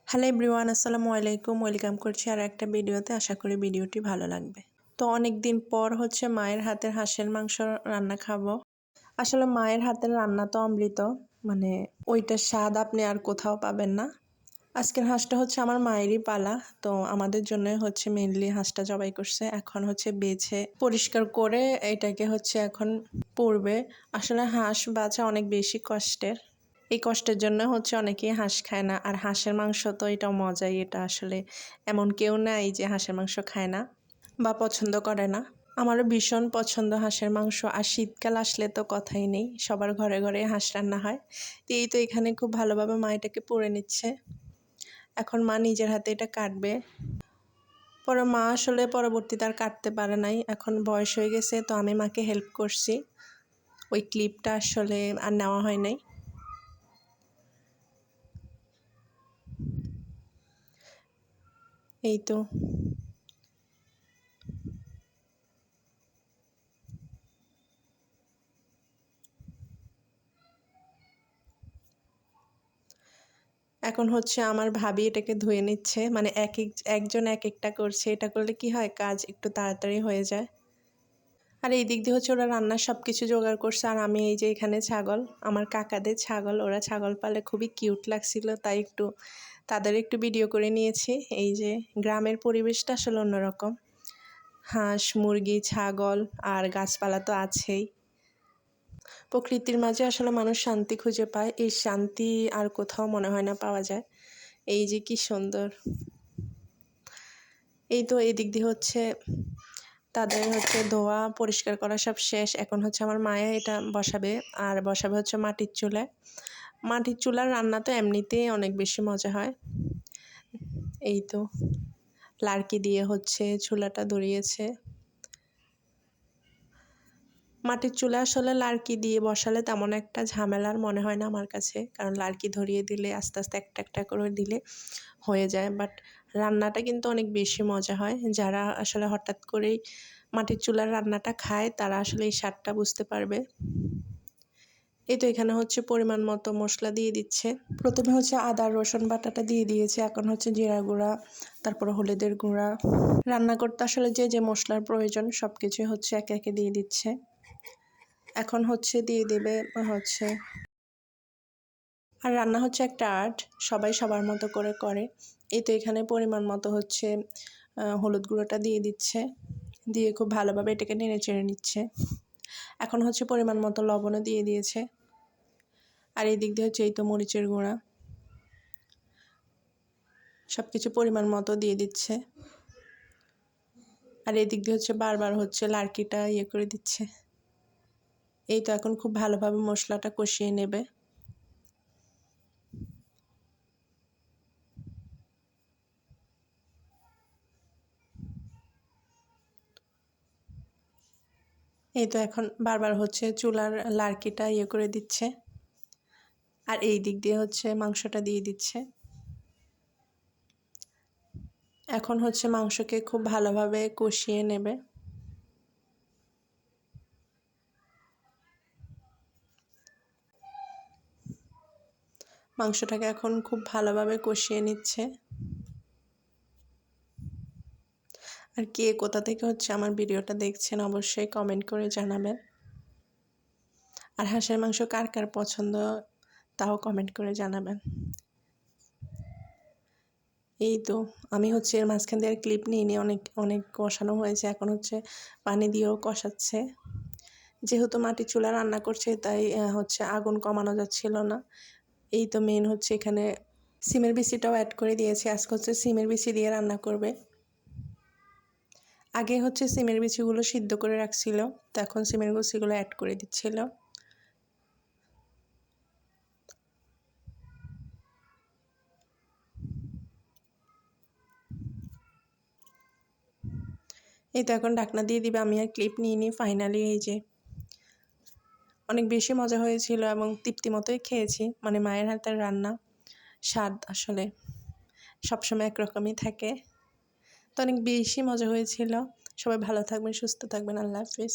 Hello everyone, আসসালামু আলাইকুম। Welcome করছি আর একটা ভিডিওতে। আশা করি ভিডিওটি ভালো লাগবে। তো অনেক দিন পর মায়ের হাতের হাঁসের মাংস রান্না খাবো। আসলে মায়ের হাতের রান্না তো অমৃত, মানে ওইটার স্বাদ আপনি আর কোথাও পাবেন না। আজকের হাঁসটা আমার মায়েরই পালা। তো আমাদের জন্য মেইনলি হাঁসটা জবাই করছে। এখন বেছে পরিষ্কার করে এটাকে এখন পুড়বে। আসলে হাঁস বাছা অনেক বেশি কষ্টের। এই কষ্টের জন্য অনেকেই হাঁস খায় না। আর হাঁসের মাংস তো এটাও মজাই। এটা আসলে এমন কেউ নাই যে হাঁসের মাংস খায় না বা পছন্দ করে না। আমারও ভীষণ পছন্দ হাঁসের মাংস। আর শীতকাল আসলে তো কথাই নেই, সবার ঘরে ঘরে হাঁস রান্না হয়। তো এই তো এখানে খুব ভালোভাবে মা এটাকে পুড়ে নিচ্ছে। এখন মা নিজের হাতে এটা কাটবে। পরে মা আসলে পরবর্তীতে আর কাটতে পারে নাই, এখন বয়স হয়ে গেছে। তো আমি মাকে হেল্প করছি। ওই ক্লিপটা আসলে আর নেওয়া হয় নাই। এই তো এখন আমার ভাবি এটাকে ধুয়ে নিচ্ছে। মানে একজন এক একটা করছে। এটা করলে কি হয়, কাজ একটু তাড়াতাড়ি হয়ে যায়। আর এই দিক দিয়ে ওরা রান্নার সব কিছু জোগাড় করছে। আর আমি এই যে এখানে ছাগল, আমার কাকাদের ছাগল, ওরা ছাগল পালে খুবই কিউট লাগছিল, তাই তাদের একটু ভিডিও করে নিয়েছি। এই যে গ্রামের পরিবেশটা আসলে অন্যরকম। হাঁস, মুরগি, ছাগল আর গাছপালা তো আছেই। প্রকৃতির মাঝে আসলে মানুষ শান্তি খুঁজে পায়। এই শান্তি আর কোথাও মনে হয় না পাওয়া যায়। এই যে কি সুন্দর। এই তো এই দিক দিয়ে তাদের ধোয়া পরিষ্কার করা সব শেষ। এখন আমার মায়ে এটা বসাবে। আর বসাবে মাটির চুলায়। মাটির চুলার রান্না তো এমনিতেই অনেক বেশি মজা হয়। এই তো লার্কি দিয়ে চুলাটা ধরিয়েছে। মাটির চুলা আসলে লার্কি দিয়ে বসালে তেমন একটা ঝামেলার মনে হয় না আমার কাছে, কারণ লার্কি ধরিয়ে দিলে আস্তে আস্তে একটা একটা করে দিলে হয়ে যায়। বাট রান্নাটা কিন্তু অনেক বেশি মজা হয়। যারা আসলে হঠাৎ করেই মাটির চুলার রান্নাটা খায় তারা আসলে এই স্বাদটা বুঝতে পারবে। এই তো এখানে পরিমাণ মতো মশলা দিয়ে দিচ্ছে। প্রথমে আদা রসুন বাটাটা দিয়ে দিয়েছে। এখন জিরা গুঁড়া, তারপর হলুদের গুঁড়া। রান্না করতে আসলে যে যে মশলার প্রয়োজন সব কিছুই একে একে দিয়ে দিচ্ছে। এখন দিয়ে দেবে আর রান্না একটা আর্ট, সবাই সবার মতো করে করে। এই তো এখানে পরিমাণ মতো হলুদ গুঁড়োটা দিয়ে দিচ্ছে, দিয়ে খুব ভালোভাবে এটাকে নেড়ে চেড়ে নিচ্ছে। এখন পরিমাণ মতো লবণও দিয়ে দিয়েছে। আর এই দিক দিয়ে এই তো মরিচের গুঁড়া সব কিছু পরিমাণ মতো দিয়ে দিচ্ছে। আর এই দিক দিয়ে বারবার লার্কিটা করে দিচ্ছে। এই তো এখন খুব ভালোভাবে মশলাটা কষিয়ে নেবে। এই তো এখন বারবার চুলার লার্কিটা করে দিচ্ছে। আর এই দিক দিয়ে মাংসটা দিয়ে দিচ্ছে। এখন মাংসকে খুব ভালোভাবে কষিয়ে নেবে। মাংসটাকে এখন খুব ভালোভাবে কষিয়ে নিচ্ছে। আর কে কোথা থেকে আমার ভিডিওটা দেখছেন অবশ্যই কমেন্ট করে জানাবেন। আর হাঁসের মাংস কার কার পছন্দ তাও কমেন্ট করে জানাবেন। এই তো আমি এর মাঝখান দিয়ে ক্লিপ নিয়ে অনেক অনেক কষানো হয়েছে। এখন পানি দিয়েও কষাচ্ছে। যেহেতু মাটির চুলা রান্না করছে তাই আগুন কমানো যাচ্ছিল না। এই তো মেন এখানে সিমের বিচিটাও অ্যাড করে দিয়েছে। আজকে সিমের বিচি দিয়ে রান্না করবে। আগে সিমের বিচিগুলো সিদ্ধ করে রাখছিল, তো এখন সিমের বিচিগুলো অ্যাড করে দিচ্ছিল। এই তো এখন ঢাকনা দিয়ে দিবে। আমি আর ক্লিপ নিয়ে ফাইনালি এই যে অনেক বেশি মজা হয়েছিল এবং তৃপ্তি মতোই খেয়েছি। মানে মায়ের হাতের রান্না স্বাদ আসলে সবসময় একরকমই থাকে। তো অনেক বেশি মজা হয়েছিল। সবাই ভালো থাকবেন, সুস্থ থাকবেন। আল্লাহ হাফিজ।